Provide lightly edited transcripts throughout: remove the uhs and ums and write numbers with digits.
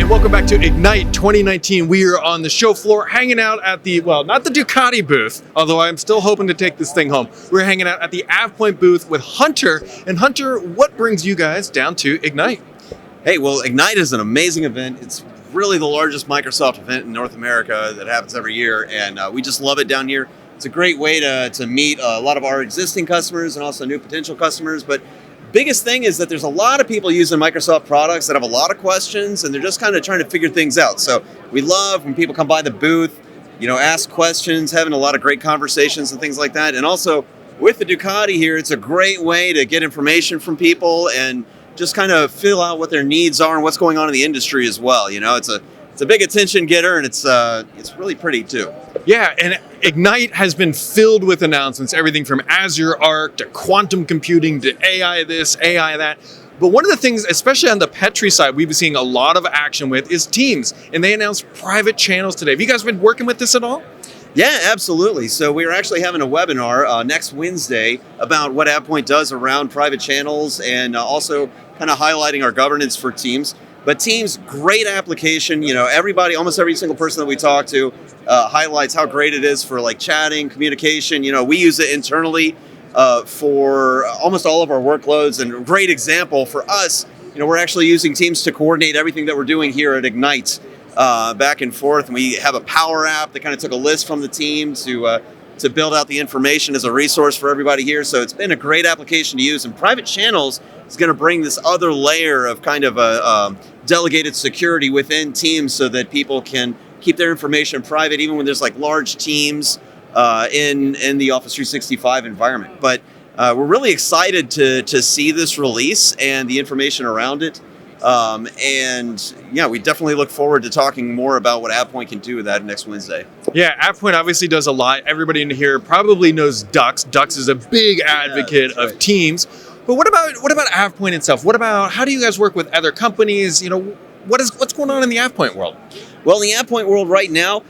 and welcome back to Ignite 2019. We are on the show floor hanging out at the, well, not the Ducati booth, although I'm still hoping to take this thing home. We're hanging out at the AvePoint booth with Hunter. And Hunter, what brings you guys down to Ignite? Hey, well, Ignite is an amazing event. It's really the largest Microsoft event in North America that happens every year, and we just love it down here. It's a great way to meet a lot of our existing customers and also new potential customers, but biggest thing is that there's a lot of people using Microsoft products that have a lot of questions, and they're just kind of trying to figure things out. So we love when people come by the booth, ask questions, having a lot of great conversations and things like that. And also with the Ducati here, it's a great way to get information from people and just kind of fill out what their needs are and what's going on in the industry as well. It's a big attention getter, and it's really pretty too. Yeah, and Ignite has been filled with announcements, everything from Azure Arc to quantum computing to AI this, AI that. But one of the things, especially on the Petri side, we've been seeing a lot of action with is Teams, and they announced private channels today. Have you guys been working with this at all? Yeah, absolutely. So we're actually having a webinar next Wednesday about what AvePoint does around private channels and also kind of highlighting our governance for Teams. But Teams, great application. Everybody, almost every single person that we talk to highlights how great it is for like chatting, communication. We use it internally for almost all of our workloads. And a great example for us, we're actually using Teams to coordinate everything that we're doing here at Ignite back and forth. And we have a Power App that kind of took a list from the team to build out the information as a resource for everybody here. So it's been a great application to use. And private channels is going to bring this other layer of kind of a delegated security within Teams so that people can keep their information private even when there's like large teams in the Office 365 environment. But we're really excited to see this release and the information around it. And yeah, we definitely look forward to talking more about what AvePoint can do with that next Wednesday. Yeah, AvePoint obviously does a lot. Everybody in here probably knows Dux. Dux is a big advocate of Teams. But what about AvePoint itself? How do you guys work with other companies? What's going on in the AvePoint world? Well, in the AvePoint world right now,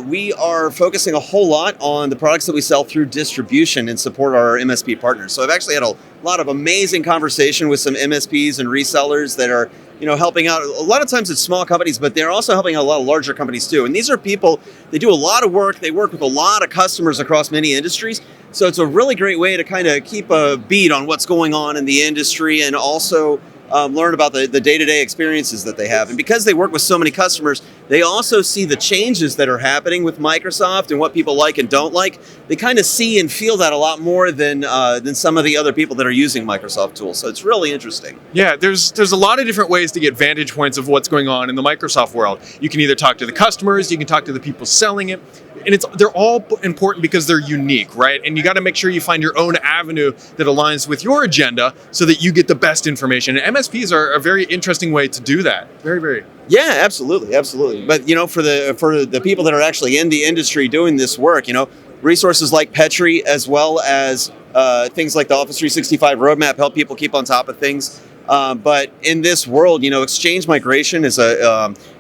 we are focusing a whole lot on the products that we sell through distribution and support our MSP partners. So I've actually had a lot of amazing conversation with some MSPs and resellers that are, helping out. A lot of times it's small companies, but they're also helping out a lot of larger companies too. And these are people, they do a lot of work. They work with a lot of customers across many industries. So it's a really great way to kind of keep a beat on what's going on in the industry and also learn about the day-to-day experiences that they have. And because they work with so many customers, they also see the changes that are happening with Microsoft and what people like and don't like. They kind of see and feel that a lot more than some of the other people that are using Microsoft tools. So it's really interesting. Yeah, there's a lot of different ways to get vantage points of what's going on in the Microsoft world. You can either talk to the customers, you can talk to the people selling it. And they're all important because they're unique, right? And you got to make sure you find your own avenue that aligns with your agenda so that you get the best information. And MSPs are a very interesting way to do that. Very, very. Yeah, absolutely. But for the people that are actually in the industry doing this work, resources like Petri as well as things like the Office 365 roadmap help people keep on top of things. But in this world, Exchange migration is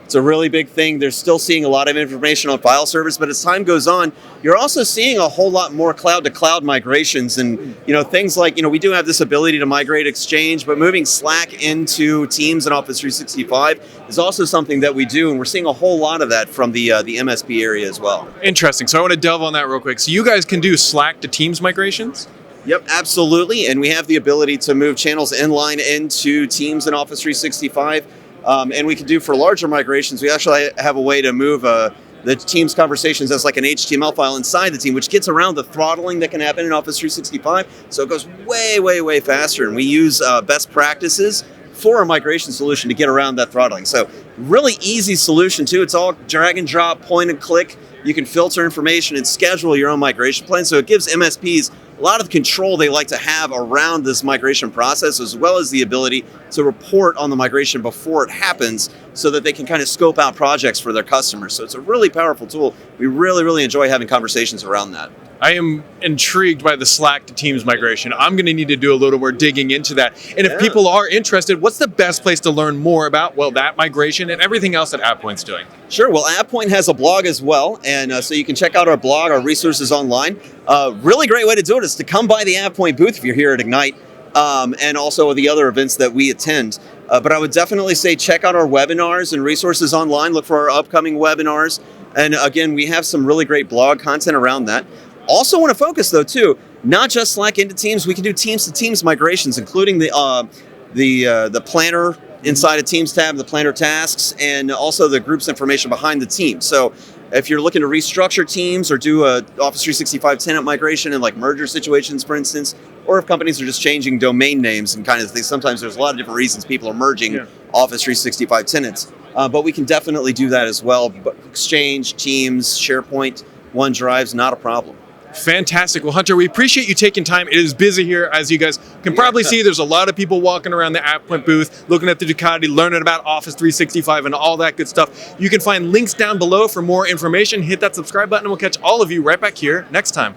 it's a really big thing. They're still seeing a lot of information on file servers, but as time goes on, you're also seeing a whole lot more cloud-to-cloud migrations and things like, we do have this ability to migrate Exchange, but moving Slack into Teams and Office 365 is also something that we do, and we're seeing a whole lot of that from the MSP area as well. Interesting. So I want to delve on that real quick. So you guys can do Slack to Teams migrations? Yep, absolutely. And we have the ability to move channels inline into Teams and Office 365. And we can do for larger migrations, we actually have a way to move the Teams conversations as like an HTML file inside the team, which gets around the throttling that can happen in Office 365. So it goes way, way, way faster. And we use best practices for a migration solution to get around that throttling. So really easy solution too. It's all drag and drop, point and click. You can filter information and schedule your own migration plan. So it gives MSPs a lot of control they like to have around this migration process, as well as the ability to report on the migration before it happens so that they can kind of scope out projects for their customers. So it's a really powerful tool. We really, really enjoy having conversations around that. I am intrigued by the Slack to Teams migration. I'm going to need to do a little more digging into that. And if people are interested, what's the best place to learn more about, that migration and everything else that AvePoint's doing? Sure. Well, AvePoint has a blog as well. And so you can check out our blog, our resources online. Really great way to do it is to come by the AvePoint booth if you're here at Ignite. and also the other events that we attend. But I would definitely say check out our webinars and resources online. Look for our upcoming webinars. And again, we have some really great blog content around that. Also want to focus though too, not just Slack into Teams. We can do Teams to Teams migrations, including the planner inside of Teams tab, the planner tasks, and also the group's information behind the team. So if you're looking to restructure teams or do a Office 365 tenant migration in like merger situations, for instance, or if companies are just changing domain names and kind of things, sometimes there's a lot of different reasons people are merging Office 365 tenants. But we can definitely do that as well. But Exchange, Teams, SharePoint, OneDrive's not a problem. Fantastic. Well, Hunter, we appreciate you taking time. It is busy here, as you guys can probably see. There's a lot of people walking around the AvePoint booth, looking at the Ducati, learning about Office 365 and all that good stuff. You can find links down below for more information. Hit that subscribe button, and we'll catch all of you right back here next time.